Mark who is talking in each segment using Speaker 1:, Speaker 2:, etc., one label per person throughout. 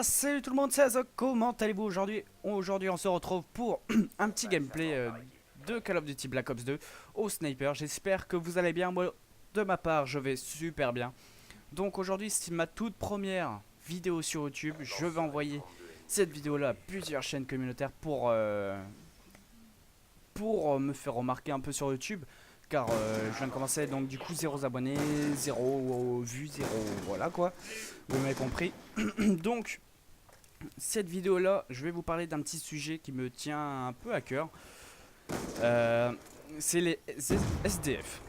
Speaker 1: Salut tout le monde, c'est Azok, comment allez-vous aujourd'hui? Aujourd'hui on se retrouve pour un petit gameplay de Call of Duty Black Ops 2 au sniper. J'espère que vous allez bien, moi de ma part je vais super bien. Donc aujourd'hui c'est ma toute première vidéo sur YouTube. Je vais envoyer cette vidéo là à plusieurs chaînes communautaires pour me faire remarquer un peu sur YouTube. Car je viens de commencer, donc du coup 0 abonnés, 0 vues, 0 voilà quoi. Vous m'avez compris. Donc cette vidéo là, je vais vous parler d'un petit sujet qui me tient un peu à cœur. C'est les SDF.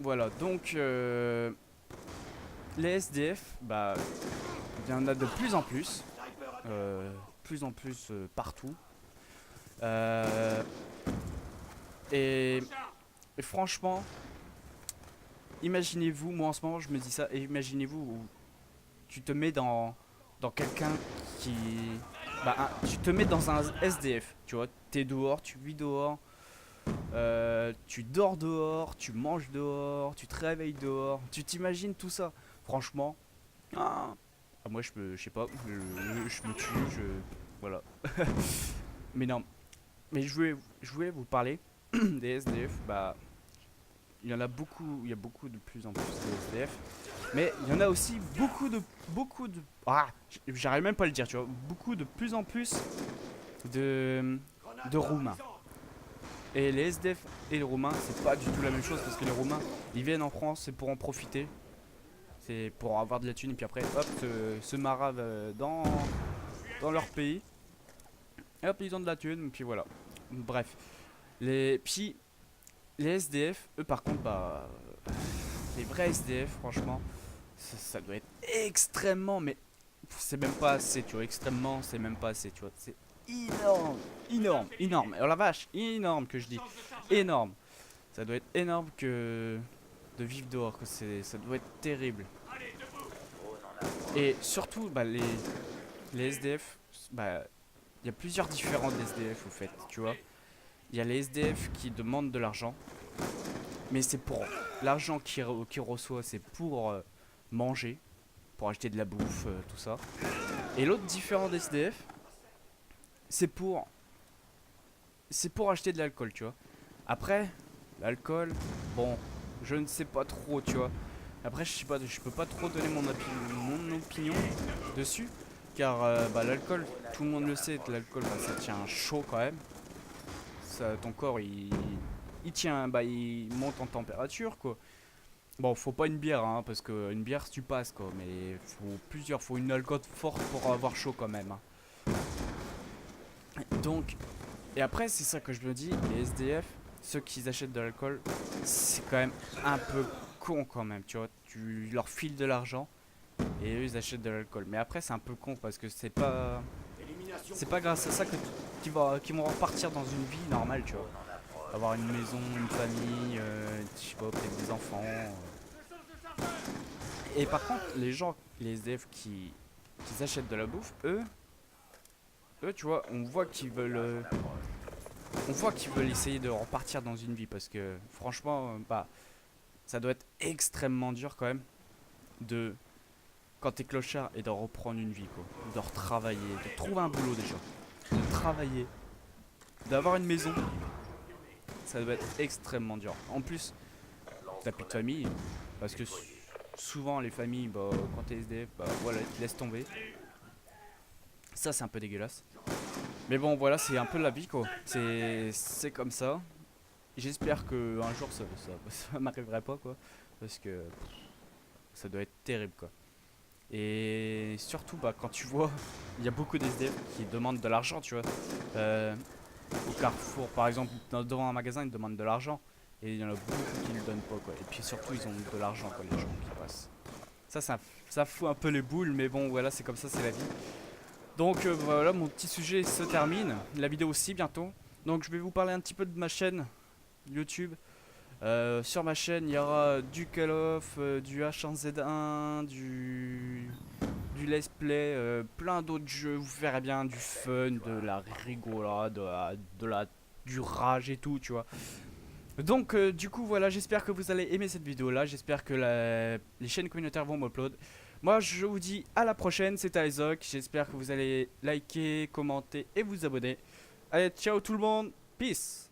Speaker 1: Voilà, donc les SDF, bah, il y en a de plus en plus partout. Euh, et, et franchement, imaginez-vous, moi en ce moment je me dis ça, et imaginez-vous où tu te mets dans quelqu'un qui... Bah, tu te mets dans un SDF, tu vois, t'es dehors, tu vis dehors, tu dors dehors, tu manges dehors, tu te réveilles dehors, tu t'imagines tout ça. Franchement, moi je sais pas, je me tue, voilà. Mais non, mais je voulais vous parler des SDF, bah, il y en a beaucoup, il y a beaucoup de plus en plus de SDF. Mais il y en a aussi beaucoup de, j'arrive même pas à le dire, tu vois, beaucoup de plus en plus de, de Roumains. Et les SDF et les Roumains, c'est pas du tout la même chose parce que les Roumains, ils viennent en France, c'est pour en profiter, c'est pour avoir de la thune et puis après, hop, se maravent dans leur pays. Et hop, ils ont de la thune, et puis voilà. Bref, puis les SDF, eux par contre, bah, les vrais SDF, franchement. Ça doit être extrêmement, mais c'est même pas assez, tu vois. Extrêmement, c'est même pas assez, tu vois. C'est énorme, énorme. Alors la vache, énorme que je dis. Énorme. Ça doit être énorme que de vivre dehors, que ça doit être terrible. Et surtout, bah, les SDF, bah, il y a plusieurs différents SDF au fait, tu vois. Il y a les SDF qui demandent de l'argent, mais c'est pour l'argent qu'ils reçoit, c'est pour manger, pour acheter de la bouffe, tout ça. Et l'autre différent des SDF, c'est pour acheter de l'alcool, tu vois. Après, l'alcool, bon, je ne sais pas trop, tu vois. Après, je sais pas, je peux pas trop donner mon opinion dessus, car bah, l'alcool, tout le monde le sait, l'alcool, bah, ça tient chaud quand même. Ça, ton corps, il tient, bah, il monte en température, quoi. Bon, faut pas une bière, hein, parce que une bière tu passes quoi, mais faut une alcool forte pour avoir chaud quand même, hein. Donc, et après c'est ça que je me dis, les SDF, ceux qui achètent de l'alcool, c'est quand même un peu con quand même, tu vois, tu leur files de l'argent et eux ils achètent de l'alcool. Mais après c'est un peu con parce que c'est pas grâce à ça qu'ils vont repartir dans une vie normale, tu vois. Avoir une maison, une famille, je sais pas, peut-être des enfants. Et par contre, les gens, les SDF qui achètent de la bouffe, eux, tu vois, on voit qu'ils veulent essayer de repartir dans une vie parce que franchement, bah, ça doit être extrêmement dur quand même de, quand t'es clochard et de reprendre une vie, quoi, de retravailler, de trouver un boulot déjà, de travailler, d'avoir une maison, ça doit être extrêmement dur. En plus, t'as plus de famille parce que souvent les familles, bah, quand t'es SDF, bah voilà, ils te laissent tomber. Ça, c'est un peu dégueulasse. Mais bon, voilà, c'est un peu la vie, quoi. C'est comme ça. J'espère que un jour ça m'arriverait pas, quoi. Parce que ça doit être terrible, quoi. Et surtout, bah, quand tu vois, il y a beaucoup d'SDF qui demandent de l'argent, tu vois. Euh, Au Carrefour, par exemple, devant un magasin, ils demandent de l'argent. Et il y en a beaucoup qui ne le donnent pas, quoi. Et puis surtout, ils ont de l'argent, quoi, les gens qui passent. Ça fout un peu les boules, mais bon, voilà, c'est comme ça, c'est la vie. Donc voilà, mon petit sujet se termine. La vidéo aussi bientôt. Donc je vais vous parler un petit peu de ma chaîne YouTube. Sur ma chaîne, il y aura du Call of, du H1Z1, du Let's Play, plein d'autres jeux. Vous verrez bien du fun, de la rigolade, du rage et tout, tu vois. Donc du coup voilà, j'espère que vous allez aimer cette vidéo là. J'espère que les chaînes communautaires vont m'upload. Moi, je vous dis à la prochaine, c'était Isaac. J'espère que vous allez liker, commenter et vous abonner. Allez, ciao tout le monde. Peace.